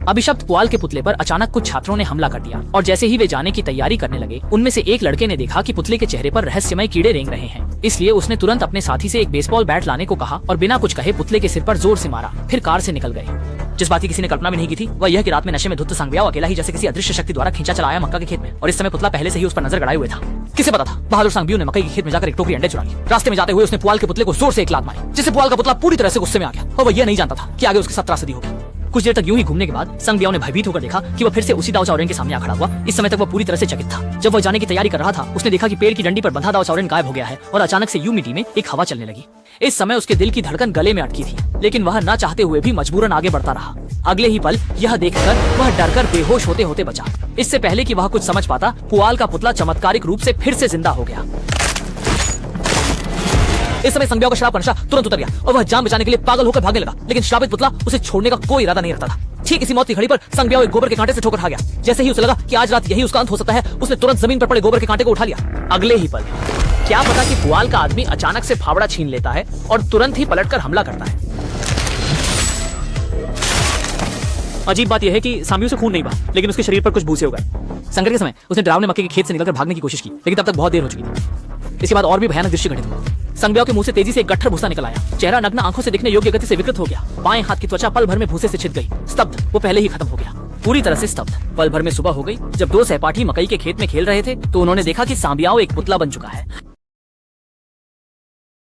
अभिशप्त पुआल के पुतले पर अचानक कुछ छात्रों ने हमला कर दिया और जैसे ही वे जाने की तैयारी करने लगे, उनमें से एक लड़के ने देखा कि पुतले के चेहरे पर रहस्यमय कीड़े रेंग रहे हैं। इसलिए उसने तुरंत अपने साथी से एक बेसबॉल बैट लाने को कहा और बिना कुछ कहे पुतले के सिर पर जोर से मारा, फिर कार से निकल गए। जिस बात की किसी ने कल्पना भी नहीं की थी वह यह कि रात में नशे में धुत सांगबियाओ अकेला ही जैसे किसी अदृश्य शक्ति द्वारा खींचा चला आया मक्का के खेत में, और इस समय पुतला पहले से ही उस पर नजर गड़ाए हुए था। किसे पता था बहादुर सांगबियो ने मकई के खेत में जाकर एक टोकरी अंडे चुरा ली। रास्ते में जाते हुए उसने पुआल के पुतले को जोर से एक लात मारी, जिससे पुआल का पुतला पूरी तरह से गुस्से में आ गया और वह यह नहीं जानता था कि आगे उसकी 17 सदी होगी। कुछ देर तक यूं ही घूमने के बाद सांगबियाओ ने भयभीत होकर देखा कि वह फिर से उसी दाव चाओरेन के सामने आ खड़ा हुआ। इस समय तक वह पूरी तरह से चकित था। जब वह जाने की तैयारी कर रहा था, उसने देखा कि पेड़ की डंडी पर बंधा दाव चाओरेन गायब हो गया है और अचानक से यूमिटी में एक हवा चलने लगी। इस समय उसके दिल की धड़कन गले में अटकी थी, लेकिन वह न चाहते हुए भी मजबूरन आगे बढ़ता रहा। अगले ही पल यह देखकर वह डरकर बेहोश होते होते बचा। इससे पहले कि वह कुछ समझ पाता, पुआल का पुतला चमत्कारिक रूप से फिर से जिंदा हो गया। इस समय सांगबियाओ का शराब का नशा तुरंत उतर गया और वह जान बचाने के लिए पागल होकर भागने लगा, लेकिन श्रापित पुतला उसे छोड़ने का कोई इरादा नहीं रखता था। ठीक इसी मौत की घड़ी पर सांगबियाओ एक गोबर के कांटे से ठोकर खा गया। जैसे ही उसे लगा कि आज रात यही उसका अंत हो सकता है, उसने तुरंत जमीन पर पड़े गोबर के कांटे को उठा लिया। अगले ही पल क्या पता कि पुआल का आदमी अचानक से फावड़ा छीन लेता है और तुरंत ही पलटकर हमला करता है। अजीब बात यह है कि सांबियों से खून नहीं बहा, लेकिन उसके शरीर पर कुछ भूसे हो गए। संकट के समय उसने डरावने मक्के के खेत से निकलकर भागने की कोशिश की, लेकिन तब तक बहुत देर हो चुकी थी। इसके बाद और भी भयानक दृश्य घटित हुआ। सांगबियाओ के मुंह से तेजी से एक गट्ठर भूसा निकल आया। चेहरा नग्न आंखों से दिखने योग्य गति से विकृत हो गया। बाएं हाथ की त्वचा पल भर में भूसे से छिद गई। स्तब्ध, वो पहले ही खत्म हो गया, पूरी तरह से स्तब्ध। पल भर में सुबह हो गई। जब दो सहपाठी मकई के खेत में खेल रहे थे तो उन्होंने देखा कि सांबियाओ एक पुतला बन चुका है।